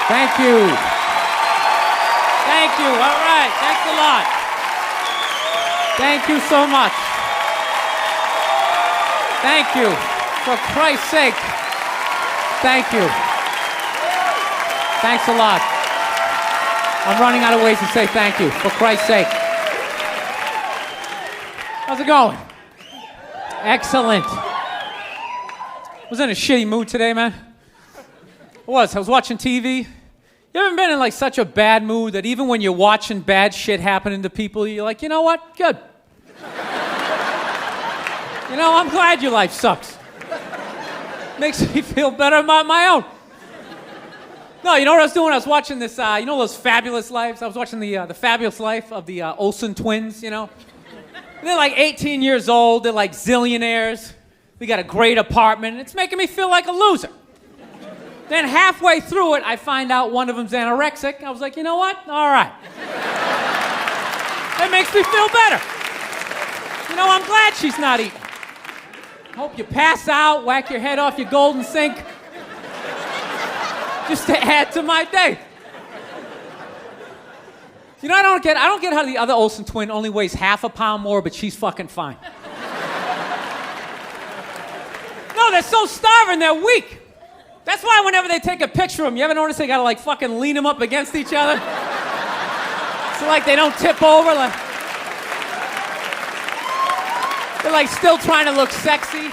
Thank you. Thank you. All right. Thanks a lot. Thank you so much. Thank you. For Christ's sake. Thank you. Thanks a lot. I'm running out of ways to say thank you. For Christ's sake. How's it going? Excellent. I was in a shitty mood today, man. I was watching TV. You ever been in like such a bad mood that even when you're watching bad shit happening to people, you're like, you know what? Good. You know, I'm glad your life sucks. Makes me feel better about my own. No, you know what I was doing? I was watching this, you know those Fabulous Lives? I was watching the Fabulous Life of the Olsen twins, you know? And they're like 18 years old. They're like zillionaires. We got a great apartment. It's making me feel like a loser. Then halfway through it, I find out one of them's anorexic. I was like, you know what? All right. That makes me feel better. You know, I'm glad she's not eating. Hope you pass out, whack your head off your golden sink. Just to add to my day. You know, I don't get how the other Olsen twin only weighs half a pound more, but she's fucking fine. No, they're so starving, they're weak. That's why whenever they take a picture of them, you ever notice they gotta like fucking lean them up against each other? So like they don't tip over, like they're like still trying to look sexy.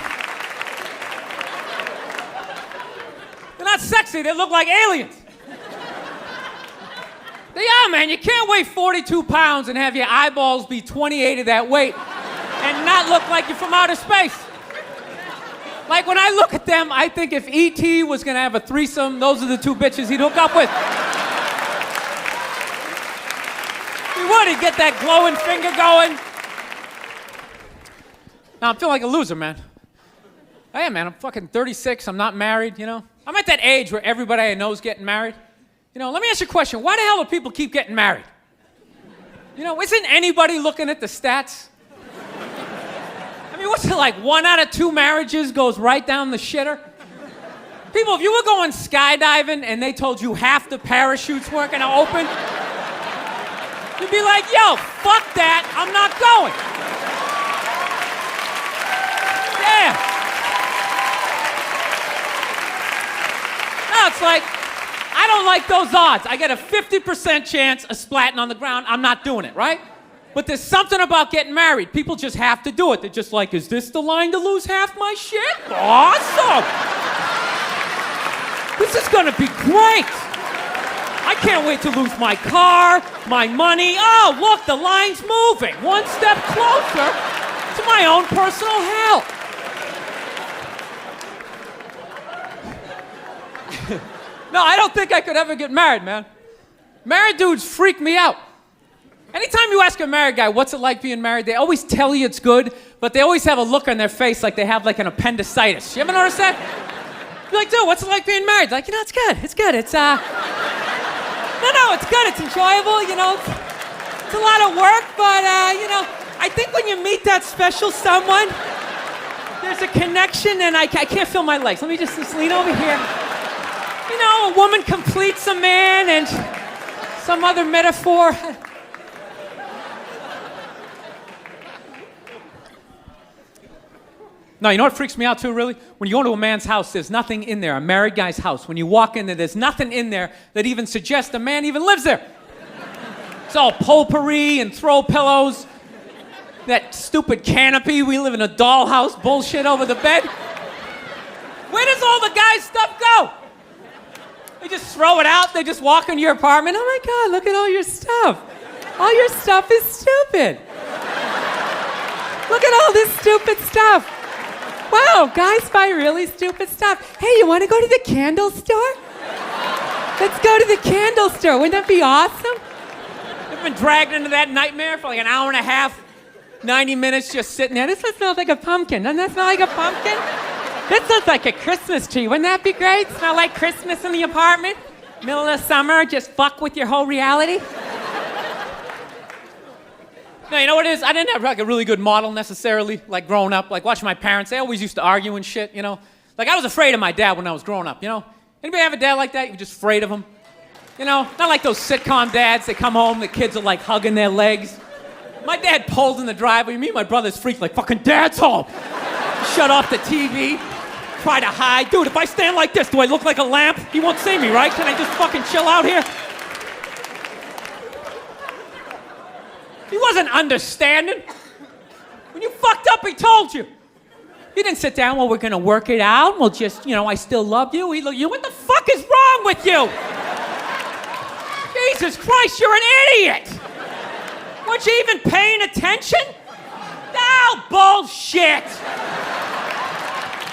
They're not sexy, they look like aliens. They are, man. You can't weigh 42 pounds and have your eyeballs be 28 of that weight and not look like you're from outer space. Like, when I look at them, I think if E.T. was gonna have a threesome, those are the two bitches he'd hook up with. He would. He'd get that glowing finger going. Now, I'm feeling like a loser, man. I am, man. I'm fucking 36. I'm not married, you know? I'm at that age where everybody I know is getting married. You know, let me ask you a question. Why the hell do people keep getting married? You know, isn't anybody looking at the stats? I mean, what's it like? 1 out of 2 marriages goes right down the shitter? People, if you were going skydiving and they told you half the parachutes weren't gonna open, you'd be like, yo, fuck that, I'm not going. Yeah. No, it's like, I don't like those odds. I get a 50% chance of splatting on the ground. I'm not doing it, right? But there's something about getting married. People just have to do it. They're just like, is this the line to lose half my shit? Awesome. This is gonna be great. I can't wait to lose my car, my money. Oh, look, the line's moving. One step closer to my own personal hell. No, I don't think I could ever get married, man. Married dudes freak me out. Anytime you ask a married guy, what's it like being married, they always tell you it's good, but they always have a look on their face like they have like an appendicitis. You ever notice that? You're like, dude, what's it like being married? Like, you know, it's good. It's good. It's, no, it's good. It's enjoyable, you know. It's a lot of work, but, you know, I think when you meet that special someone, there's a connection, and I can't feel my legs. Let me just lean over here. You know, a woman completes a man, and some other metaphor. No, you know what freaks me out too, really? When you go into a man's house, there's nothing in there, a married guy's house. When you walk in there, there's nothing in there that even suggests a man even lives there. It's all potpourri and throw pillows. That stupid canopy, we live in a dollhouse bullshit over the bed. Where does all the guy's stuff go? They just throw it out, they just walk into your apartment. Oh my God, look at all your stuff. All your stuff is stupid. Look at all this stupid stuff. Wow, guys buy really stupid stuff. Hey, you want to go to the candle store? Let's go to the candle store. Wouldn't that be awesome? I've been dragged into that nightmare for like an hour and a half, 90 minutes just sitting there. This smells like a pumpkin. Doesn't that smell like a pumpkin? This looks like a Christmas tree. Wouldn't that be great? Smell like Christmas in the apartment? Middle of the summer, just fuck with your whole reality? No, you know what it is? I didn't have like a really good model necessarily, like growing up, like watching my parents. They always used to argue and shit, you know? Like I was afraid of my dad when I was growing up, you know? Anybody have a dad like that? You were just afraid of him? You know, not like those sitcom dads. They come home, the kids are like hugging their legs. My dad pulls in the driveway. Me and my brother's freaked like, fucking dad's home. Shut off the TV. Try to hide. Dude, if I stand like this, do I look like a lamp? He won't see me, right? Can I just fucking chill out here? He wasn't understanding. When you fucked up, he told you. He didn't sit down, well, we're gonna work it out. We'll just, you know, I still love you. He looked, you, what the fuck is wrong with you? Jesus Christ, you're an idiot. Weren't you even paying attention? Oh, bullshit.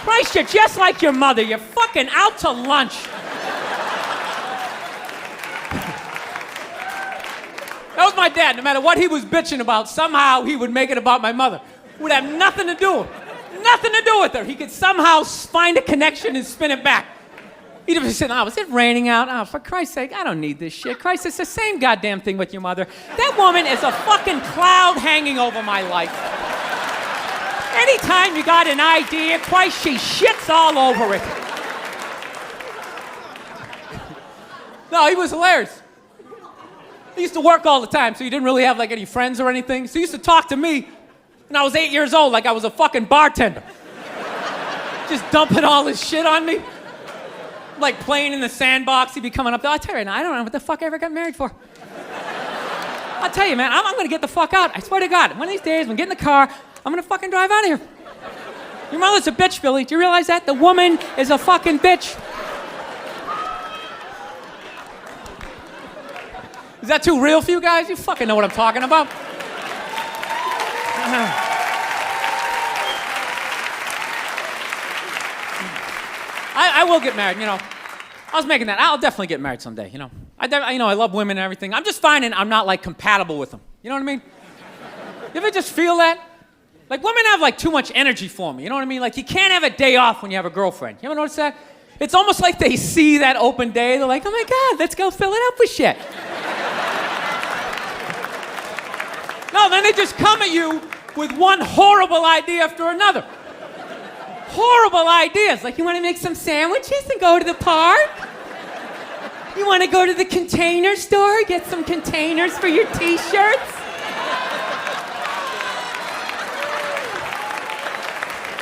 Christ, you're just like your mother. You're fucking out to lunch. That was my dad. No matter what he was bitching about, somehow he would make it about my mother. It would have nothing to do with her. Nothing to do with her. He could somehow find a connection and spin it back. He'd have said, oh, was it raining out? Oh, for Christ's sake, I don't need this shit. Christ, it's the same goddamn thing with your mother. That woman is a fucking cloud hanging over my life. Anytime you got an idea, Christ, she shits all over it. No, he was hilarious. He used to work all the time, so he didn't really have like any friends or anything. So he used to talk to me when I was 8 years old like I was a fucking bartender. Just dumping all his shit on me. Like playing in the sandbox, he'd be coming up there. I tell you right now, I don't know what the fuck I ever got married for. I'll tell you, man, I'm gonna get the fuck out. I swear to God, one of these days, when I get in the car, I'm gonna fucking drive out of here. Your mother's a bitch, Billy. Do you realize that? The woman is a fucking bitch. Is that too real for you guys? You fucking know what I'm talking about. I will get married, you know. I was making that. I'll definitely get married someday, you know. I love women and everything. I'm just finding I'm not, like, compatible with them. You know what I mean? You ever just feel that? Like, women have, like, too much energy for me. You know what I mean? Like, you can't have a day off when you have a girlfriend. You ever notice that? It's almost like they see that open day. They're like, oh, my God, let's go fill it up with shit. No, then they just come at you with one horrible idea after another. Horrible ideas. Like, you want to make some sandwiches and go to the park? You want to go to the Container store, get some containers for your t-shirts?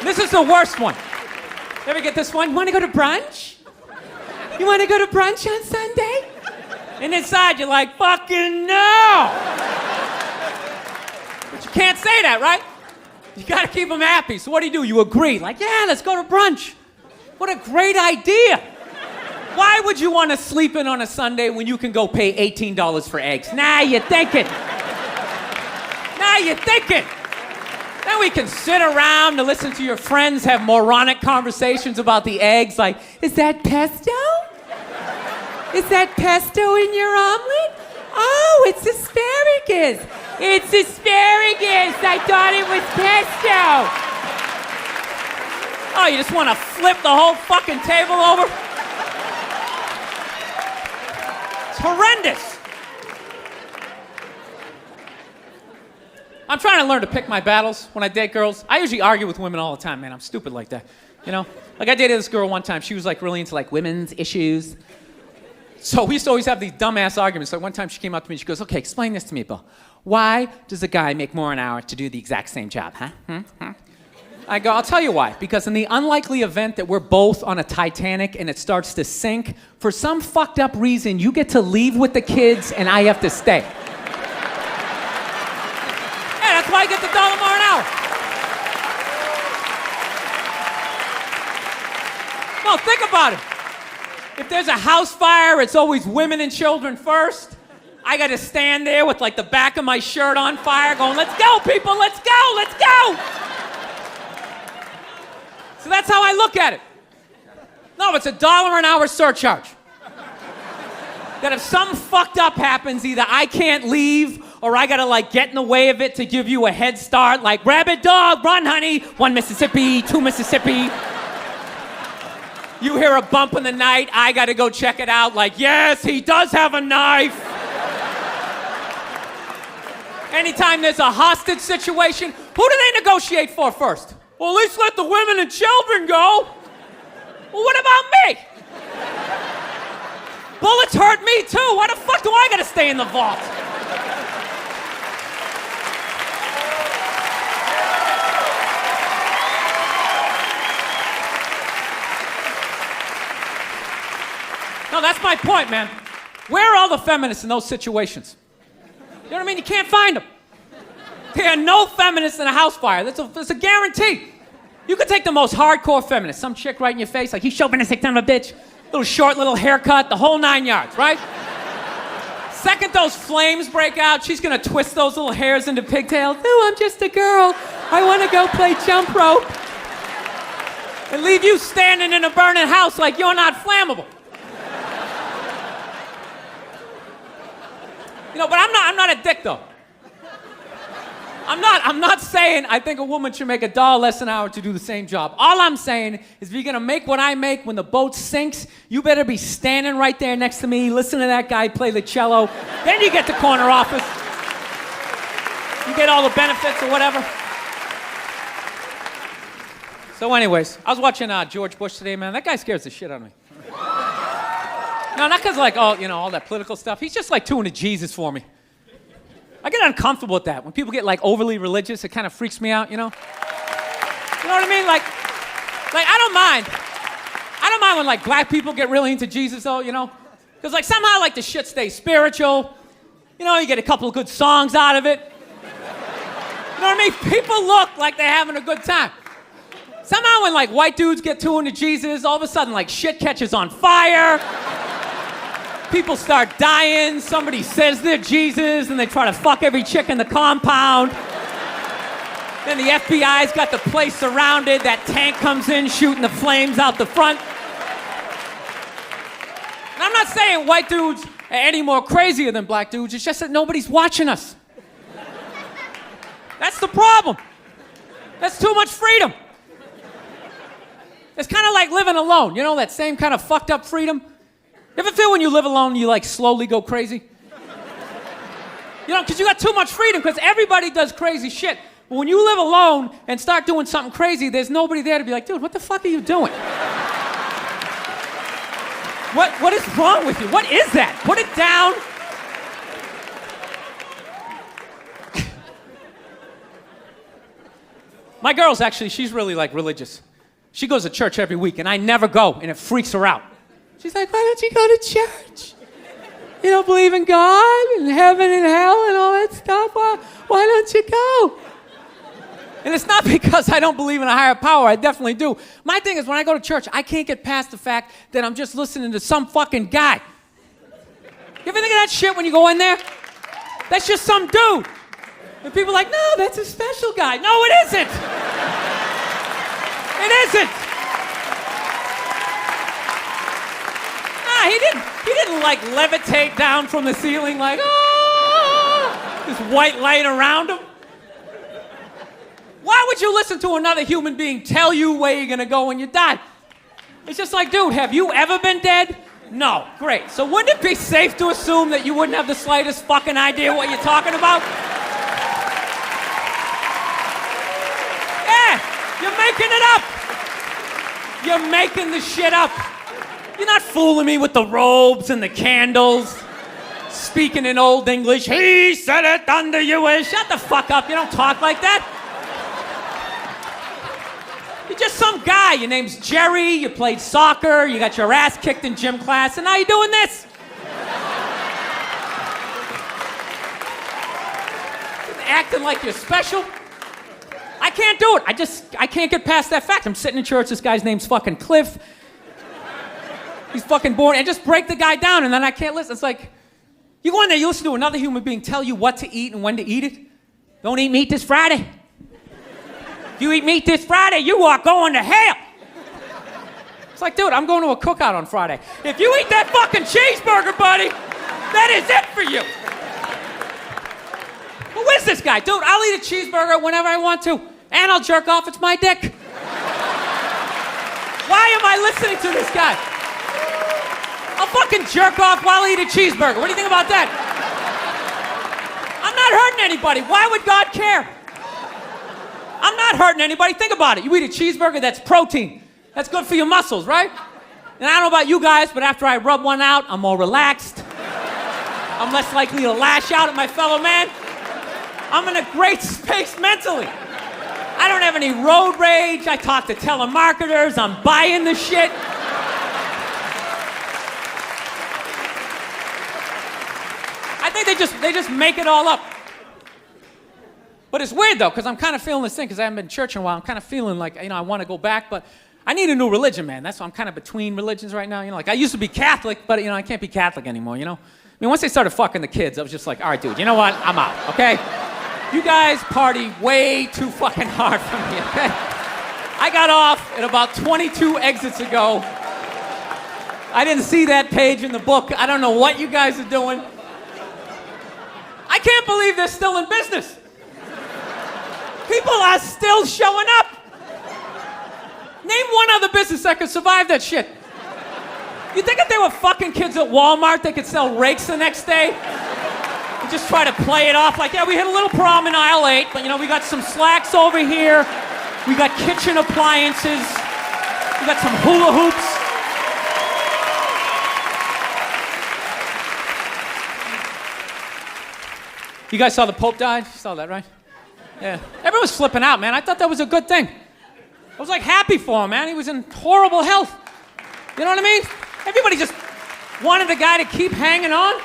This is the worst one. You ever get this one? You want to go to brunch? You want to go to brunch on Sunday? And inside you're like, fucking no! But you can't say that, right? You gotta keep them happy. So what do? You agree. Like, yeah, let's go to brunch. What a great idea. Why would you want to sleep in on a Sunday when you can go pay $18 for eggs? Now you're thinking. Now you're thinking. Then we can sit around and listen to your friends have moronic conversations about the eggs. Like, is that pesto? Is that pesto in your omelet? Oh, it's asparagus. It's asparagus. I thought it was pesto. Oh, you just want to flip the whole fucking table over? It's horrendous. I'm trying to learn to pick my battles when I date girls. I usually argue with women all the time, man. I'm stupid like that, you know? Like, I dated this girl one time. She was, like, really into, like, women's issues. So we used to always have these dumbass arguments. So one time she came up to me and she goes, okay, explain this to me, Bill. Why does a guy make more an hour to do the exact same job, huh? I go, I'll tell you why. Because in the unlikely event that we're both on a Titanic and it starts to sink, for some fucked up reason, you get to leave with the kids and I have to stay. Yeah, that's why I get the $1 more an hour. No, think about it. If there's a house fire, it's always women and children first. I gotta stand there with like the back of my shirt on fire going, let's go, people, let's go, let's go. So that's how I look at it. No, it's $1 an hour surcharge. That if something fucked up happens, either I can't leave or I gotta like get in the way of it to give you a head start, like rabid dog, run honey, 1 Mississippi, 2 Mississippi. You hear a bump in the night, I gotta go check it out, like, yes, he does have a knife. Anytime there's a hostage situation, who do they negotiate for first? Well, at least let the women and children go. Well, what about me? Bullets hurt me too. Why the fuck do I gotta stay in the vault? No, that's my point, man. Where are all the feminists in those situations? You know what I mean? You can't find them. There are no feminists in a house fire. That's a guarantee. You could take the most hardcore feminist, some chick right in your face, like, you chauvinistic son of a bitch, little short, little haircut, the whole 9 yards, right? Second those flames break out, she's gonna twist those little hairs into pigtails. Oh, I'm just a girl. I wanna go play jump rope. And leave you standing in a burning house like you're not flammable. You know, but I'm not a dick though. I'm not saying I think a woman should make $1 less an hour to do the same job. All I'm saying is if you're gonna make what I make when the boat sinks, you better be standing right there next to me, listen to that guy play the cello. Then you get the corner office. You get all the benefits or whatever. So anyways, I was watching George Bush today, man. That guy scares the shit out of me. No, not because like, all that political stuff. He's just like too into Jesus for me. I get uncomfortable with that. When people get like overly religious, it kind of freaks me out, you know? You know what I mean? Like I don't mind. I don't mind when like black people get really into Jesus though, you know? Because like somehow like the shit stays spiritual. You know, you get a couple of good songs out of it. You know what I mean? People look like they're having a good time. Somehow when like white dudes get too into Jesus, all of a sudden like shit catches on fire. People start dying, somebody says they're Jesus, and they try to fuck every chick in the compound. Then the FBI's got the place surrounded, that tank comes in shooting the flames out the front. And I'm not saying white dudes are any more crazier than black dudes, it's just that nobody's watching us. That's the problem. That's too much freedom. It's kind of like living alone, you know, that same kind of fucked up freedom. You ever feel when you live alone, you like slowly go crazy? You know, because you got too much freedom, because everybody does crazy shit. But when you live alone and start doing something crazy, there's nobody there to be like, dude, what the fuck are you doing? What is wrong with you? What is that? Put it down. My girl's actually, she's really like religious. She goes to church every week, and I never go, and it freaks her out. She's like, why don't you go to church? You don't believe in God and heaven and hell and all that stuff? Why don't you go? And it's not because I don't believe in a higher power. I definitely do. My thing is when I go to church, I can't get past the fact that I'm just listening to some fucking guy. You ever think of that shit when you go in there? That's just some dude. And people are like, no, that's a special guy. No, it isn't. It isn't. He didn't like levitate down from the ceiling like, oh, this white light around him. Why would you listen to another human being tell you where you're gonna go when you die? It's just like, dude, have you ever been dead? No, great. So wouldn't it be safe to assume that you wouldn't have the slightest fucking idea what you're talking about? Yeah, you're making it up. You're making the shit up. You're not fooling me with the robes and the candles, speaking in Old English. He said it under you is. Shut the fuck up. You don't talk like that. You're just some guy. Your name's Jerry. You played soccer. You got your ass kicked in gym class, and now you're doing this. Acting like you're special. I can't do it. I can't get past that fact. I'm sitting in church. This guy's name's fucking Cliff. He's fucking born, and just break the guy down, and then I can't listen. It's like, you go in there, you listen to another human being tell you what to eat and when to eat it. Don't eat meat this Friday. If you eat meat this Friday, you are going to hell. It's like, dude, I'm going to a cookout on Friday. If you eat that fucking cheeseburger, buddy, that is it for you. Who is this guy? Dude, I'll eat a cheeseburger whenever I want to, and I'll jerk off. It's my dick. Why am I listening to this guy? I'll fucking jerk off while I eat a cheeseburger. What do you think about that? I'm not hurting anybody. Why would God care? I'm not hurting anybody. Think about it. You eat a cheeseburger, that's protein. That's good for your muscles, right? And I don't know about you guys, but after I rub one out, I'm more relaxed. I'm less likely to lash out at my fellow man. I'm in a great space mentally. I don't have any road rage. I talk to telemarketers. I'm buying the shit. I think they just make it all up. But it's weird though, because I'm kind of feeling this thing, because I haven't been to church in a while. I'm kind of feeling like, I want to go back, but I need a new religion, man. That's why I'm kind of between religions right now. Like I used to be Catholic, but I can't be Catholic anymore, I mean, once they started fucking the kids, I was just like, all right, dude, you know what? I'm out, okay? You guys party way too fucking hard for me, okay? I got off at about 22 exits ago. I didn't see that page in the book. I don't know what you guys are doing. I can't believe they're still in business. People are still showing up. Name one other business that could survive that shit. You think if they were fucking kids at Walmart, they could sell rakes the next day? And just try to play it off like, yeah, we hit a little prom in aisle 8, but we got some slacks over here. We got kitchen appliances. We got some hula hoops. You guys saw the Pope died? You saw that, right? Yeah. Everyone was flipping out, man. I thought that was a good thing. I was like happy for him, man. He was in horrible health. You know what I mean? Everybody just wanted the guy to keep hanging on.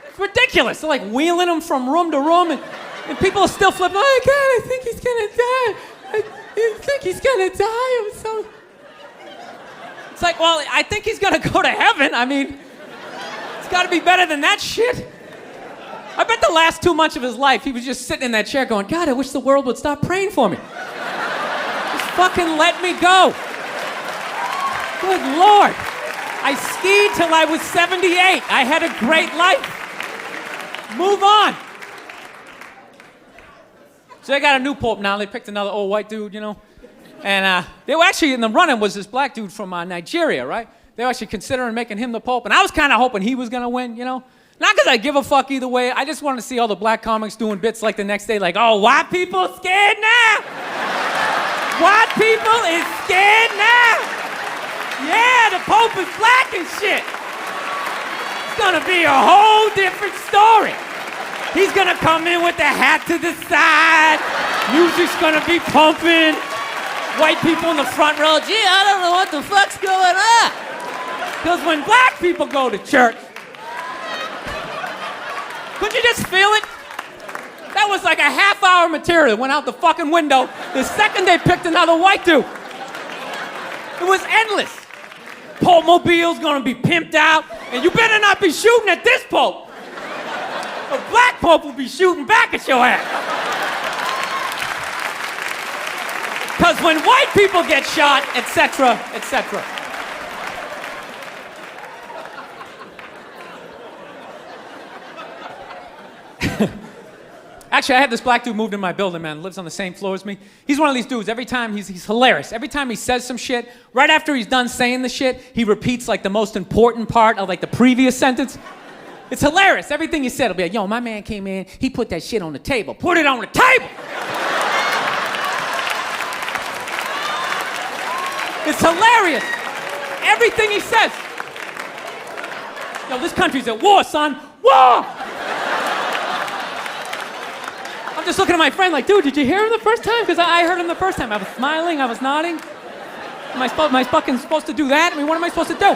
It's ridiculous. They're like wheeling him from room to room, and people are still flipping. Oh, God, I think he's gonna die. I think he's gonna die. I'm so... It's like, well, I think he's gonna go to heaven. I mean, it's gotta be better than that shit. I bet the last 2 months of his life, he was just sitting in that chair going, God, I wish the world would stop praying for me. Just fucking let me go. Good Lord. I skied till I was 78. I had a great life. Move on. So they got a new pope now. They picked another old white dude, And they were actually, in the running was this black dude from Nigeria, right? They were actually considering making him the pope. And I was kind of hoping he was going to win, Not because I give a fuck either way. I just wanted to see all the black comics doing bits like the next day, like, oh, white people scared now. White people is scared now. Yeah, the Pope is black and shit. It's gonna be a whole different story. He's gonna come in with the hat to the side. Music's gonna be pumping. White people in the front row, gee, I don't know what the fuck's going on. Because when black people go to church, couldn't you just feel it? That was like a half-hour material. Went out the fucking window the second they picked another white dude. It was endless. Pope Mobile's gonna be pimped out, and you better not be shooting at this Pope. A black Pope will be shooting back at your ass. Because when white people get shot, etc., etc. Actually, I had this black dude moved in my building, man. Lives on the same floor as me. He's one of these dudes. Every time he's hilarious. Every time he says some shit, right after he's done saying the shit, he repeats like the most important part of like the previous sentence. It's hilarious. Everything he said will be like, yo, my man came in, he put that shit on the table. Put it on the table! It's hilarious. Everything he says. Yo, this country's at war, son. War! I'm just looking at my friend like, dude, did you hear him the first time? Because I heard him the first time. I was smiling, I was nodding. Am I fucking supposed to do that? I mean, what am I supposed to do?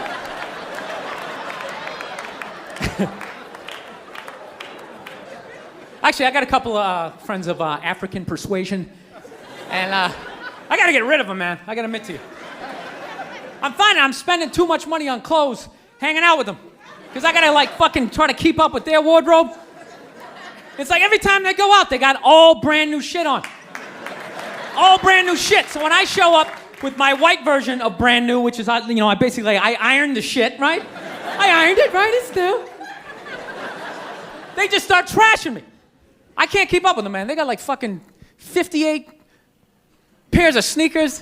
Actually, I got a couple of friends of African persuasion. And I got to get rid of them, man. I got to admit to you. I'm finding I'm spending too much money on clothes hanging out with them. Because I got to like fucking try to keep up with their wardrobe. It's like every time they go out, they got all brand new shit on. All brand new shit. So when I show up with my white version of brand new, which is, I basically, I ironed the shit, right? I ironed it, right? It's new. They just start trashing me. I can't keep up with them, man. They got like fucking 58 pairs of sneakers.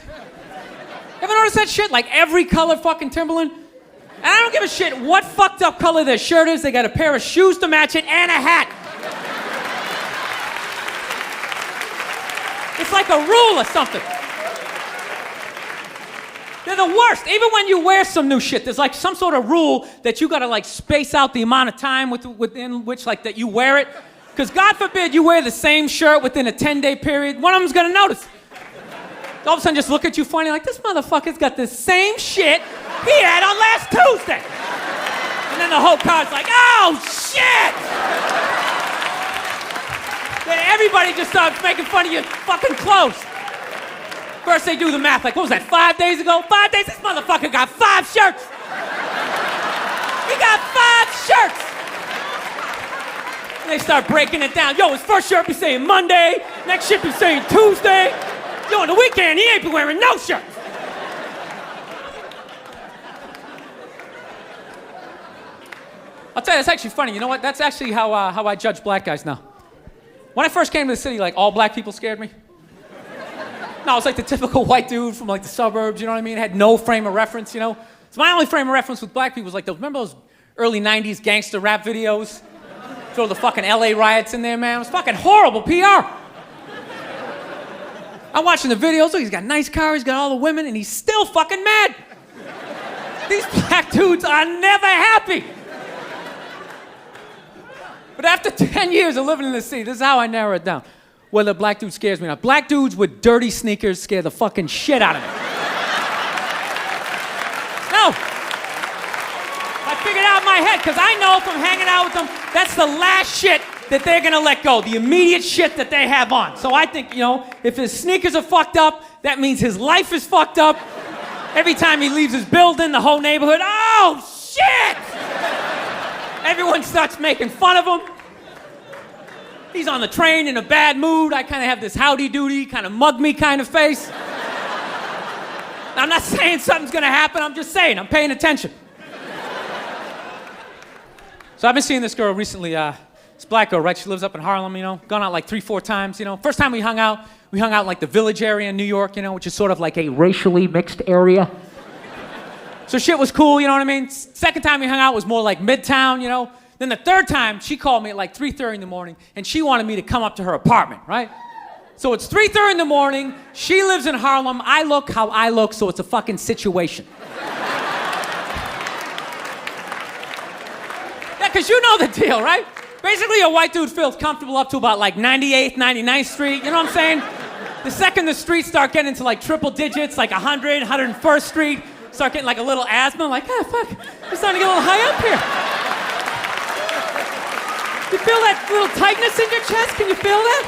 Ever notice that shit? Like every color fucking Timberland? And I don't give a shit what fucked up color their shirt is. They got a pair of shoes to match it and a hat. It's like a rule or something. They're the worst. Even when you wear some new shit, there's like some sort of rule that you gotta like space out the amount of time within which like that you wear it. Because God forbid you wear the same shirt within a 10-day period, one of them's gonna notice. All of a sudden just look at you funny like, this motherfucker's got the same shit he had on last Tuesday. And then the whole car's like, oh shit! Then everybody just starts making fun of your fucking clothes. First they do the math, like, what was that, 5 days ago? 5 days? This motherfucker got 5 shirts! He got 5 shirts! And they start breaking it down. Yo, his first shirt be saying Monday, next shirt be saying Tuesday. Yo, on the weekend, he ain't be wearing no shirts. I'll tell you, that's actually funny. You know what? That's actually how I judge black guys now. When I first came to the city, like, all black people scared me. No, I was like the typical white dude from like the suburbs, you know what I mean? Had no frame of reference, you know? So my only frame of reference with black people was like those, remember those early 90s gangster rap videos? Throw the fucking LA riots in there, man. It was fucking horrible PR. I'm watching the videos, look, he's got a nice car, he's got all the women, and he's still fucking mad. These black dudes are never happy. But after 10 years of living in the city, this is how I narrow it down. Whether a black dude scares me or not. Black dudes with dirty sneakers scare the fucking shit out of me. No. I figured out in my head, because I know from hanging out with them, that's the last shit that they're gonna let go. The immediate shit that they have on. So I think, you know, if his sneakers are fucked up, that means his life is fucked up. Every time he leaves his building, the whole neighborhood, oh, shit! Everyone starts making fun of him. He's on the train in a bad mood. I kind of have this howdy-doody, kind of mug-me kind of face. I'm not saying something's gonna happen, I'm just saying, I'm paying attention. So I've been seeing this girl recently, this black girl, right? She lives up in Harlem, you know, gone out like 3-4 times, you know. First time we hung out in like the Village area in New York, you know, which is sort of like a racially mixed area. So shit was cool, you know what I mean? Second time we hung out was more like Midtown, you know. Then the third time, she called me at like 3:30 in the morning, and she wanted me to come up to her apartment, right? So it's 3:30 in the morning, she lives in Harlem, I look how I look, so it's a fucking situation. Yeah, because you know the deal, right? Basically, a white dude feels comfortable up to about like 98th, 99th Street, you know what I'm saying? The second the streets start getting into like triple digits, like 100, 101st Street, start getting like a little asthma, like, ah, fuck, it's starting to get a little high up here. You feel that little tightness in your chest? Can you feel that?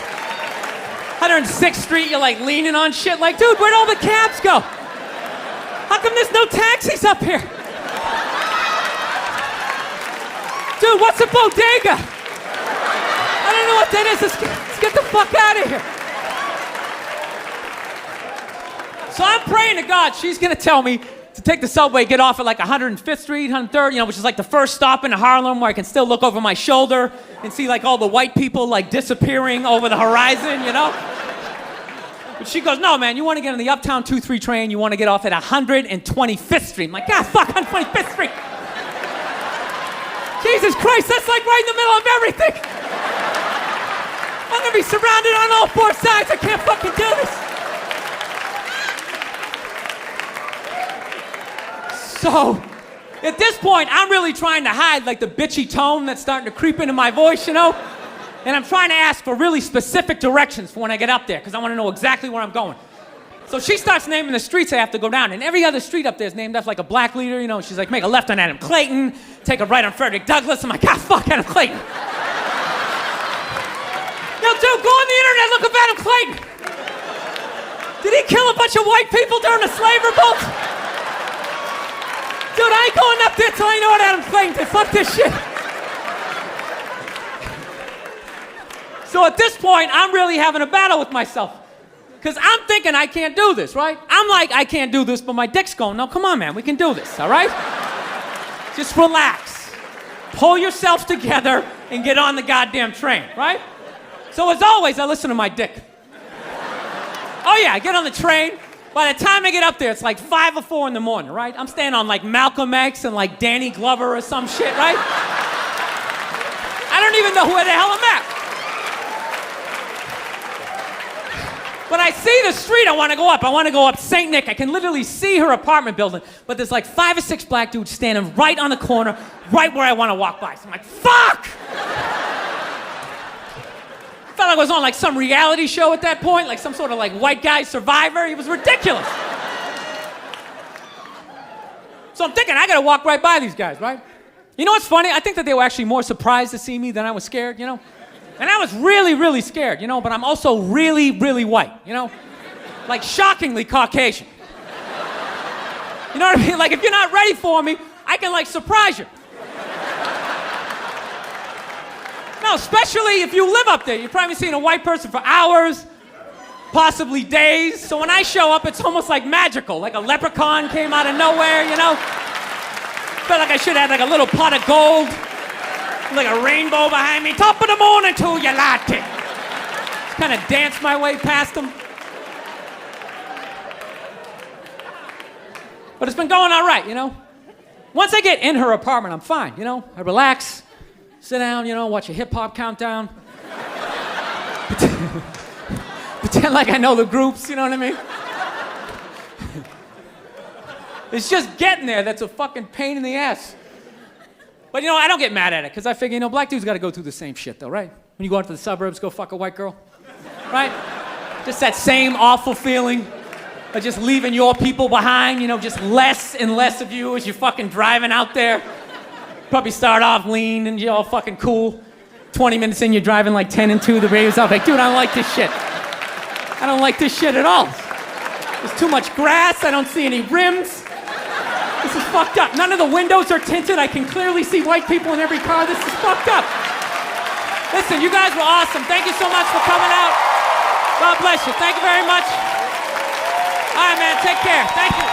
106th Street, you're like leaning on shit like, dude, where'd all the cabs go? How come there's no taxis up here? Dude, what's a bodega? I don't know what that is. Let's get the fuck out of here. So I'm praying to God she's gonna tell me to take the subway, get off at like 105th Street, 103rd, you know, which is like the first stop in Harlem where I can still look over my shoulder and see like all the white people like disappearing over the horizon, you know? But she goes, no, man, you want to get on the Uptown 2-3 train, you want to get off at 125th Street. I'm like, God, fuck, 125th Street. Jesus Christ, that's like right in the middle of everything. I'm gonna be surrounded on all 4 sides, I can't fucking do this. So, at this point, I'm really trying to hide like the bitchy tone that's starting to creep into my voice, you know? And I'm trying to ask for really specific directions for when I get up there, because I want to know exactly where I'm going. So she starts naming the streets I have to go down, and every other street up there is named after like a black leader, you know? She's like, make a left on Adam Clayton, take a right on Frederick Douglass. I'm like, God, fuck Adam Clayton. Yo, dude, go on the internet, look up Adam Clayton. Did he kill a bunch of white people during the slave revolt? Dude, I ain't going up there till I know what Adam Clayton did. Fuck this shit. So at this point, I'm really having a battle with myself. Because I'm thinking I can't do this, right? I'm like, I can't do this, but my dick's going, no, come on, man, we can do this, all right? Just relax. Pull yourself together and get on the goddamn train, right? So as always, I listen to my dick. Oh yeah, I get on the train. By the time I get up there, it's like 5 or 4 in the morning, right? I'm staying on like Malcolm X and like Danny Glover or some shit, right? I don't even know where the hell I'm at. When I see the street, I want to go up. I want to go up St. Nick. I can literally see her apartment building, but there's like 5 or 6 black dudes standing right on the corner, right where I want to walk by. So I'm like, fuck! Felt like I was on like some reality show at that point, like some sort of like white guy survivor. It was ridiculous. So I'm thinking, I gotta walk right by these guys, right? You know what's funny? I think that they were actually more surprised to see me than I was scared, you know? And I was really, really scared, you know, but I'm also really, really white, you know? Like shockingly Caucasian. You know what I mean? Like if you're not ready for me, I can like surprise you. No, especially if you live up there. You've probably seen a white person for hours, possibly days. So when I show up, it's almost like magical, like a leprechaun came out of nowhere, you know? Felt like I should have like a little pot of gold, like a rainbow behind me. Top of the morning to you, latte. Kind of danced my way past them. But it's been going all right, you know? Once I get in her apartment, I'm fine, you know? I relax, sit down, you know, watch a hip-hop countdown. Pretend like I know the groups, you know what I mean? It's just getting there that's a fucking pain in the ass. But you know, I don't get mad at it, because I figure, you know, black dudes gotta go through the same shit though, right? When you go out to the suburbs, go fuck a white girl, right? Just that same awful feeling of just leaving your people behind, you know, just less and less of you as you're fucking driving out there. Probably start off lean and you're all fucking cool. 20 minutes in, you're driving like 10 and 2, the radio's off. Like, dude, I don't like this shit. I don't like this shit at all. There's too much grass, I don't see any rims. This is fucked up. None of the windows are tinted. I can clearly see white people in every car. This is fucked up. Listen, you guys were awesome. Thank you so much for coming out. God bless you. Thank you very much. All right, man. Take care. Thank you.